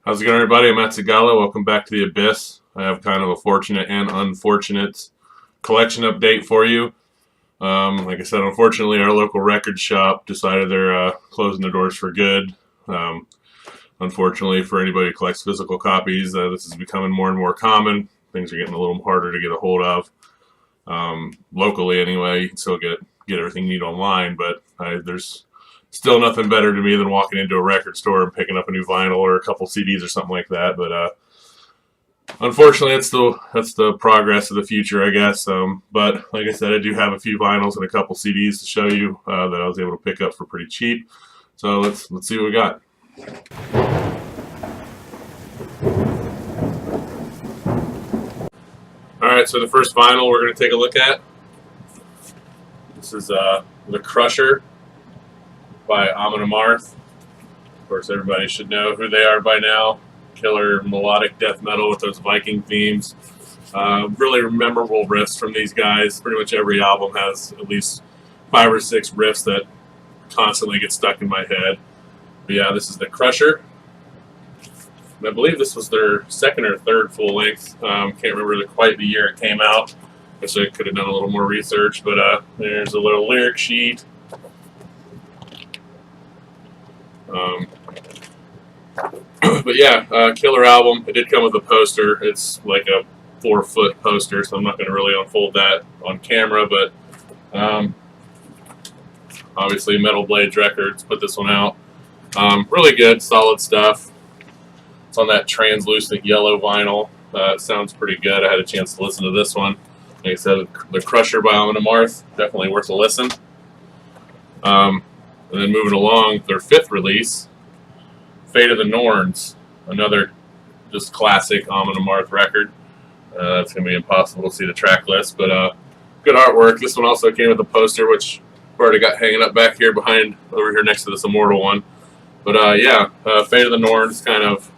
How's it going, everybody? I'm Azag. Welcome back to the Abyss. I have kind of a fortunate and unfortunate collection update for you. Like I said, unfortunately, our local record shop decided they're closing their doors for good. Um, Unfortunately, for anybody who collects physical copies, this is becoming more and more common. Things are getting a little harder to get a hold of. Locally, anyway, you can still get everything you need online, but there's still nothing better to me than walking into a record store and picking up a new vinyl or a couple CDs or something like that. But unfortunately, that's the progress of the future, I guess. But like I said, I do have a few vinyls and a couple CDs to show you that I was able to pick up for pretty cheap. So let's see what we got. All right, so the first vinyl we're going to take a look at. This is The Crusher by Amon Amarth. Of course, everybody should know who they are by now. Killer melodic death metal with those Viking themes. Really memorable riffs from these guys. Pretty much every album has at least 5 or 6 riffs that constantly get stuck in my head. But yeah, this is The Crusher. And I believe this was their second or third full length. Can't remember quite the year it came out. Guess I could have done a little more research, but there's a little lyric sheet. But yeah, killer album. It did come with a poster. It's like a 4-foot poster, so I'm not going to really unfold that on camera, but obviously Metal Blade Records put this one out. Really good, solid stuff. It's on that translucent yellow vinyl. It sounds pretty good. I had a chance to listen to this one. Like I said, The Crusher by Amon Amarth, definitely worth a listen. And then moving along, their 5th release, Fate of the Norns, another just classic Amon Amarth record. It's going to be impossible to see the track list, but good artwork. This one also came with a poster, which I've already got hanging up back here behind, over here next to this Immortal one. But yeah, Fate of the Norns kind of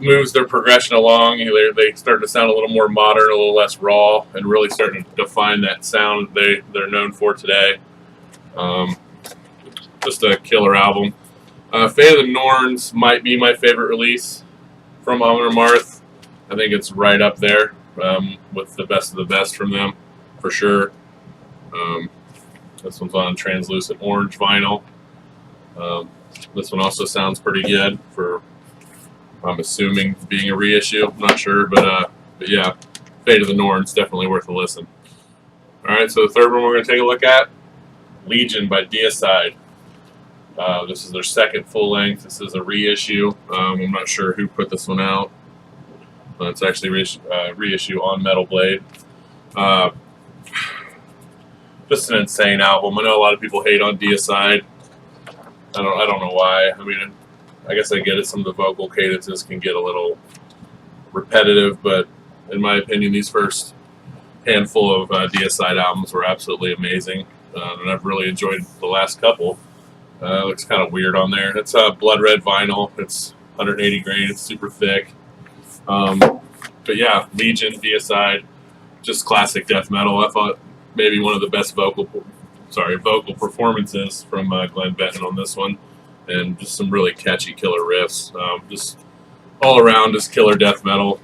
moves their progression along. They start to sound a little more modern, a little less raw, and really starting to define that sound they're known for today. Just a killer album. Fate of the Norns might be my favorite release from Amon Amarth. I think it's right up there with the best of the best from them, for sure. This one's on translucent orange vinyl. This one also sounds pretty good for, I'm assuming, being a reissue. I'm not sure, but yeah, Fate of the Norns, definitely worth a listen. All right, so the third one we're going to take a look at, Legion by Deicide. This is their 2nd full length. This is a reissue. I'm not sure who put this one out. It's actually reissue on Metal Blade. Just an insane album. I know a lot of people hate on Deicide. I don't know why. I mean, I guess I get it. Some of the vocal cadences can get a little repetitive, but in my opinion, these first handful of Deicide albums were absolutely amazing, and I've really enjoyed the last couple. Looks kind of weird on there. It's blood red vinyl. It's 180 grain. It's super thick. But yeah, Legion, Deicide, just classic death metal. I thought maybe one of the best vocal performances from Glenn Benton on this one, and just some really catchy killer riffs. Just all around, just killer death metal.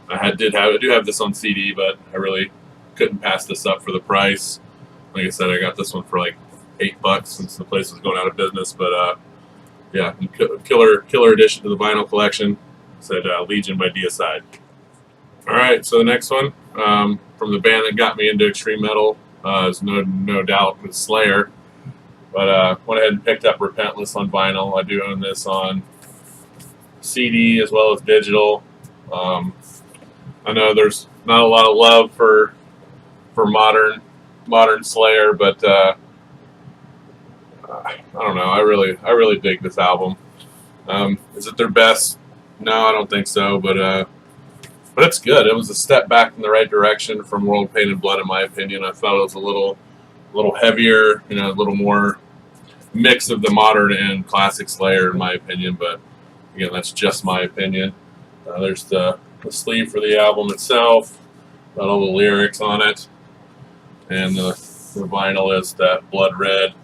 I do have this on CD, but I really couldn't pass this up for the price. Like I said, I got this one for like $8 since the place was going out of business. But yeah, killer addition to the vinyl collection. Said Legion by Deicide. All right, so the next one from the band that got me into extreme metal is no doubt Slayer. But went ahead and picked up Repentless on vinyl. I do own this on CD as well as digital. I know there's not a lot of love for modern Slayer, but I don't know. I really dig this album. Is it their best? No, I don't think so. But it's good. It was a step back in the right direction from World Pain and Blood, in my opinion. I thought it was a little heavier, a little more mix of the modern and classic Slayer, in my opinion. But again, that's just my opinion. There's the sleeve for the album itself, got all the lyrics on it, and the vinyl is that blood red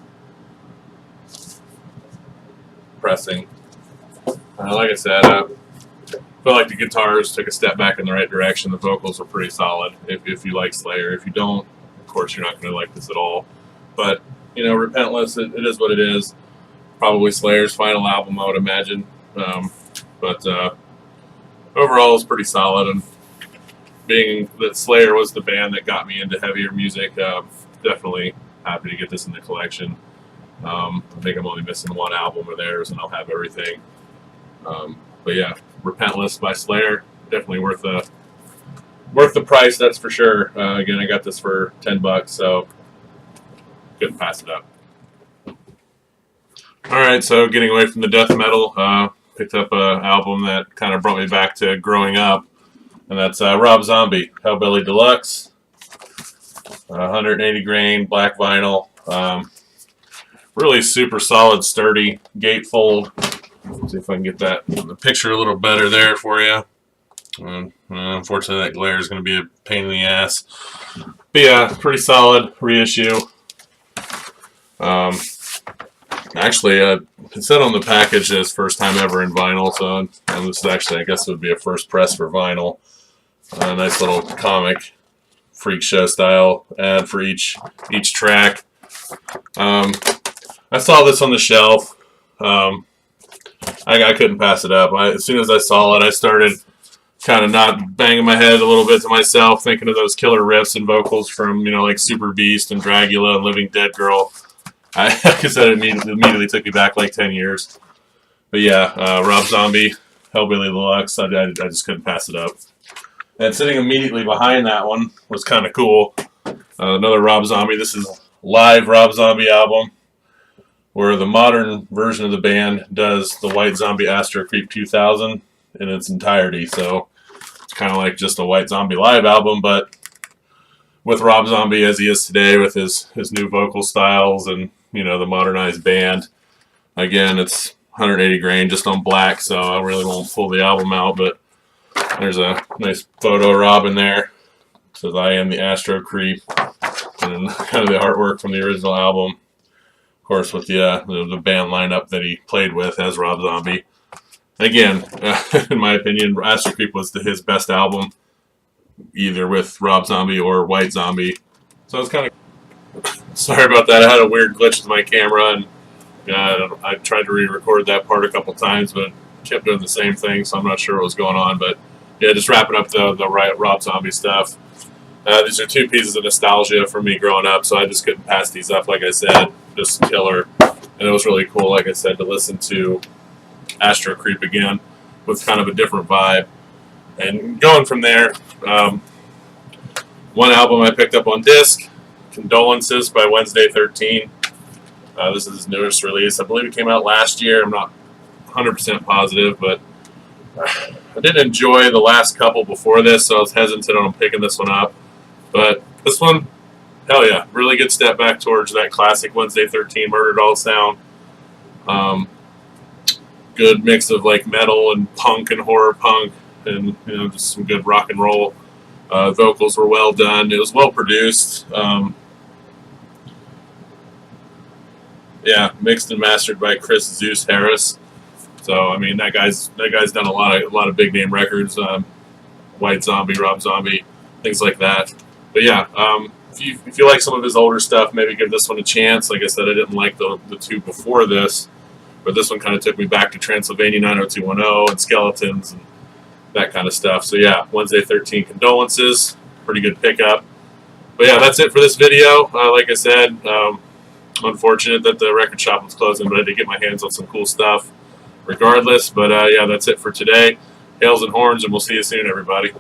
pressing. Like I said, I feel like the guitars took a step back in the right direction. The vocals are pretty solid if you like Slayer. If you don't, of course, you're not going to like this at all. But, you know, Repentless, it is what it is. Probably Slayer's final album, I would imagine. But overall, it's pretty solid. And being that Slayer was the band that got me into heavier music, definitely happy to get this in the collection. I think I'm only missing one album of theirs, and I'll have everything. But yeah, Repentless by Slayer, definitely worth the price, that's for sure. Again, I got this for $10, so couldn't pass it up. All right, so getting away from the death metal, picked up an album that kind of brought me back to growing up, and that's Rob Zombie, Hellbilly Deluxe, 180 grain, black vinyl, really super solid, sturdy gatefold. Let's see if I can get that in the picture a little better there for you. Unfortunately, that glare is going to be a pain in the ass. But yeah, pretty solid reissue. Actually, it said on the package that it's first time ever in vinyl, so and this is actually, I guess it would be a first press for vinyl. Nice little comic, freak show style ad for each track. I saw this on the shelf. I couldn't pass it up. As soon as I saw it, I started kind of not banging my head a little bit to myself, thinking of those killer riffs and vocals from, you know, like Super Beast and Dragula and Living Dead Girl. Like I said, it immediately took me back like 10 years. But yeah, Rob Zombie, Hellbilly Deluxe, I just couldn't pass it up. And sitting immediately behind that one was kind of cool. Another Rob Zombie. This is live Rob Zombie album, where the modern version of the band does the White Zombie Astro Creep 2000 in its entirety. So it's kind of like just a White Zombie live album, but with Rob Zombie as he is today, with his new vocal styles and, you know, the modernized band. Again, it's 180 grain, just on black, so I really won't pull the album out, but there's a nice photo of Rob in there. It says, "I am the Astro Creep," and kind of the artwork from the original album. Of course, with the band lineup that he played with as Rob Zombie. Again, in my opinion, Astro Creep was his best album, either with Rob Zombie or White Zombie. So it's kind of sorry about that. I had a weird glitch with my camera, and I tried to re-record that part a couple times, but kept doing the same thing, so I'm not sure what was going on. But yeah, just wrapping up the Rob Zombie stuff. These are two pieces of nostalgia for me growing up, so I just couldn't pass these up. Like I said, just killer. And it was really cool, like I said, to listen to Astro Creep again with kind of a different vibe. And going from there, one album I picked up on disc, Condolences by Wednesday 13. This is his newest release. I believe it came out last year. I'm not 100% positive, but I did enjoy the last couple before this, so I was hesitant on picking this one up. But this one, hell yeah, really good step back towards that classic Wednesday 13 Murder Doll sound. Good mix of like metal and punk and horror punk, and, you know, just some good rock and roll. Vocals were well done. It was well produced. Yeah, mixed and mastered by Chris Zeus Harris. So I mean, that guy's done a lot of big name records, White Zombie, Rob Zombie, things like that. But yeah, if you like some of his older stuff, maybe give this one a chance. Like I said, I didn't like the two before this, but this one kind of took me back to Transylvania 90210 and Skeletons and that kind of stuff. So yeah, Wednesday 13 Condolences, pretty good pickup. But yeah, that's it for this video. Like I said, unfortunate that the record shop was closing, but I did get my hands on some cool stuff regardless. But yeah, that's it for today. Hails and horns, and we'll see you soon, everybody.